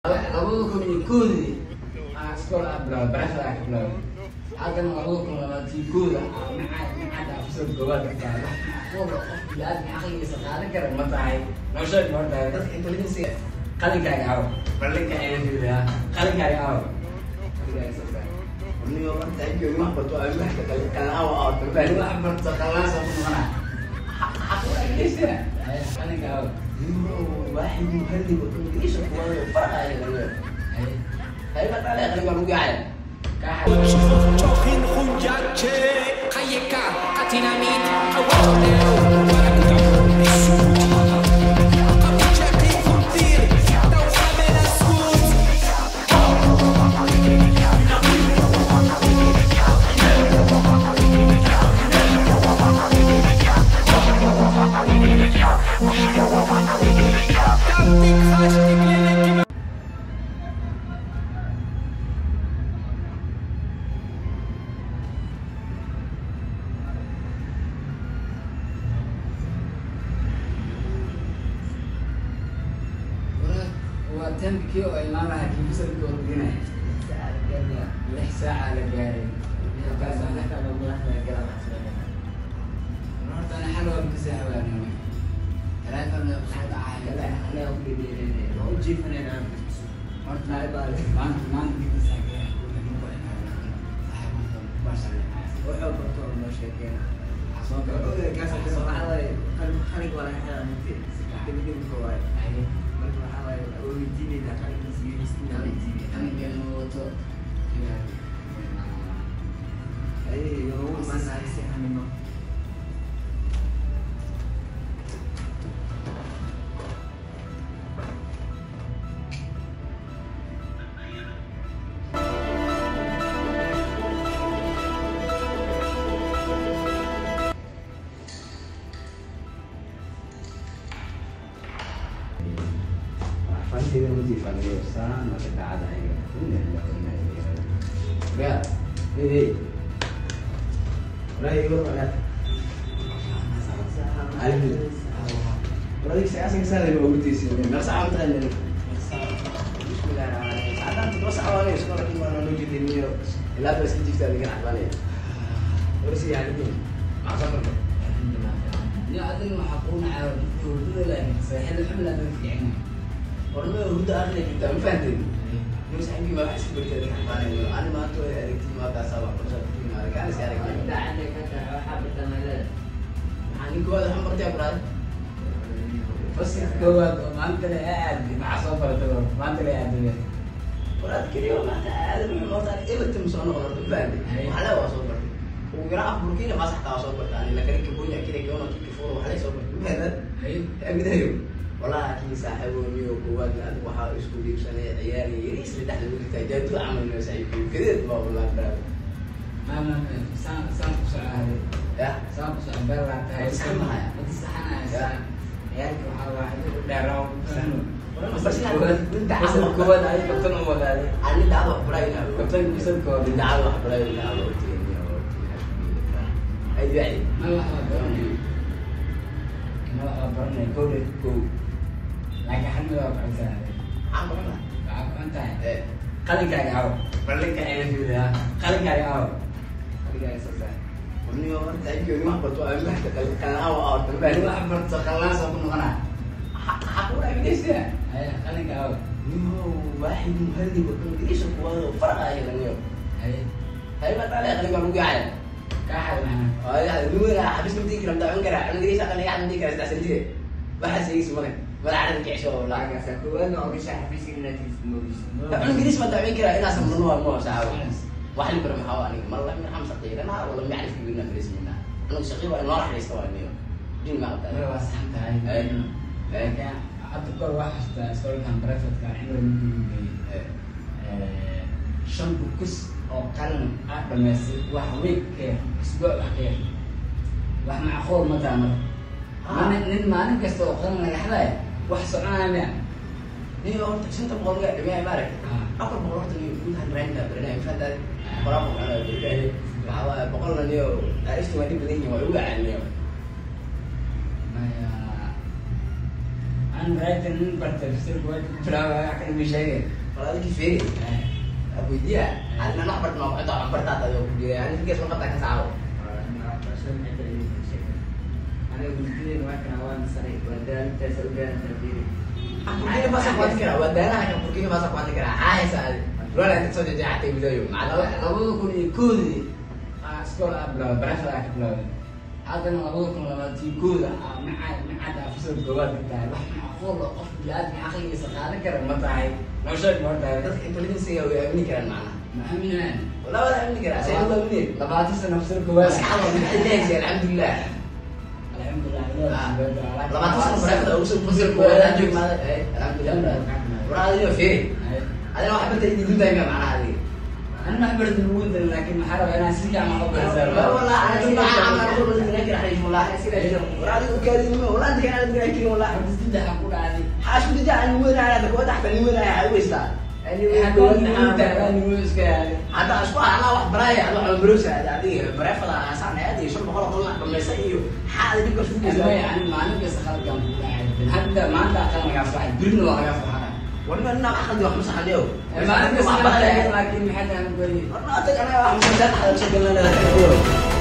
أبوكم يكودي أسكول أبلا برحلة أبلا هذا أبوكم لما تيكودا عاد أفسد جوات كذا والله بلاد أخي سخانة كرم متاعي نشيط مرة بس أنت اللي نسي خلي كاي عاو بلين كاي يجيبها خلي كاي عاو ini orang tadi rumah betul aja kalau awal baru abang sekolah sama aku lagi sih kan kau واحد مهذب بالانجليزي وفرق عليه هاي ما طالع غير ما قاعد كاحد شوفين خوياك خيكا اتيناميت اوه وتم كيو إمامها كيف يصير كورجينا لح ساعة لجاري كذا أنا كذا الله لجاري مرات أنا حلوة بكساعة وأنا ثلاثة من الخيط عالي لا أنا أقول لي هو جيف أنا مرات ما يبالي ما نجيب ساعة صاحب بشر وحب طول مشاكل عصابة كذا صراحة خليك ولا حاجة ممكن تبدي بكواي origine da kali si istinya origine kan dia moto ya yo mana isi animo Fanti di famiglia sana che cada ya ini Rai itu ya berarti saya asing sekali begitu sih nggak sama tadi Bismillahirrahmanirrahim saat terus awalnya sekolah gimana menuju ini lah terus kita dengan apa nih terus ya ini masa berapa ya ada yang mahapun awal itu lagi saya الحملة في عيني orang tu udah ada kita mufadil. Terus saya juga masih berjadi mana ni? Anda mahu ada timah kasar, pasal timah kan sekarang ni. Tidak ada kata habis tamalan. Ani gua dah hampir tiap hari. Pasti gua mantel ada, macam apa tu? Mantel ada. Berat kiri orang ada, memang ada. Betul misalnya orang tu mufadil. Malah wasol berarti. Ugera burkina masak tahu wasol berarti. Lagi kebunya kiri orang tu kifur, malah wasol berarti. Mufadil. Tapi dah yuk. والله كي صاحبوني وقوات الأرض وحاول يسكولي بسنة عيالي يريس اللي تحت الوقت جاتو عمل نسعي فيه كذا والله برافو ما سام سعر يا سام سعر برا تاي سامها ما تستحنا يا عيالك واحد دراو بس انت حسب القوات هاي كابتن عمر هذه انا دعوه براين كابتن بيصير قوات دعوه براين دعوه اي يعني ما برنا كود lagi hamil apa enggak? Apa? Apa enggak? Kali kali awal, balik kayak gitu ya. Kali kali awal, kali kali selesai. Ini orang tadi juga mah betul aja kalau awal baru hampir sekolah sama mana? Aku lagi di sini. Kali kali awal. واحد مهذب بالانجليزي وفرق عليه اليوم. هاي ما طالع غير ما قاعد. كاحد معنا. يا دول حبس بدي كلام تاعون كره انجليزي انا قاعد بدي كره تاسنتي. واحد سيس مكان. ولا عارف كيف شو ولا لا سكوا انه مش حافظ النتيجه الانجليزي ما تعمل كده الناس من هو مو ساعه واحد برم حوالي والله من خمسه قيل انا والله ما يعرف يقولنا في اسمنا انا شقيق وانا راح يستوى اليوم دين ما قلت انا وسحت هاي كان اذكر واحد سوري كان بريفت كان عنده شامبو كس او قلم بس واحد ويك اسبوع اخير واحد مع خور مثلا ما نكسر قلم نجحنا واحد سرعان ini orang tercinta bukan enggak demi ibarat. Aku orang tu ni bukan brand brand yang faham orang orang berkaya. Bahawa pokoknya dia harus cuma dibeli ni, mau juga ni. Maya أنا رأيت إن برتر بصير كويس بلا أكل بشيء. Kalau lagi Ferry, aku dia, ada anak bernama itu orang bertata yo dia, ini kita semua kata kesal. Ada begini makan awan sering badan tersudah terdiri. Aku ini masa kuat kira, wadana yang pergi masa kuat kira, saat dua nanti saja jatuh video yo, Kalau malah. aku ikut sekolah bela berasa lagi bela. Ada aku kalau ikut ada fisur gua kita. Aku loh lihat akhi sekarang kira matai. Nggak matai. Terus itu sih yo ini kira mana? Mahamnya. Wala ini kira, saya dulu ini. Lepas itu sana fisur gua. Kalau ini sih alhamdulillah. Alhamdulillah. Lama tuh sama berapa tahu usul gua lanjut malah, alhamdulillah. Berarti yo Ferry. Ada orang apa tadi dulu tanya mana tadi? أنا أقدر أقول لكن محارب أنا سريع ما أقدر أسأل. والله أنا كنت أعمل أقول لك أنا كده حريم والله أنا سيرة جم. ورادي وكذي ما والله أنت كان أنا كده والله. بس تبدأ أقول عادي. حاش بدي أنا وين أنا تقول تحت وين أنا عايز تا. هقول أنت أنا ويش كذا. هذا أسبوع أنا واحد براي أنا واحد بروس هذا براي فلا أسمع هذه شو بقول طلع بمسائيه حال دي كل شوف أنا يعني ما نبي سخر كم هذا ما أنت أكلم يا صاحب برنو ولا صاحب. وانا انا اخذ واحد مسح اليوم ما نبي سخر لكن حتى أنا بقول. انا واحد مسح هذا شغلنا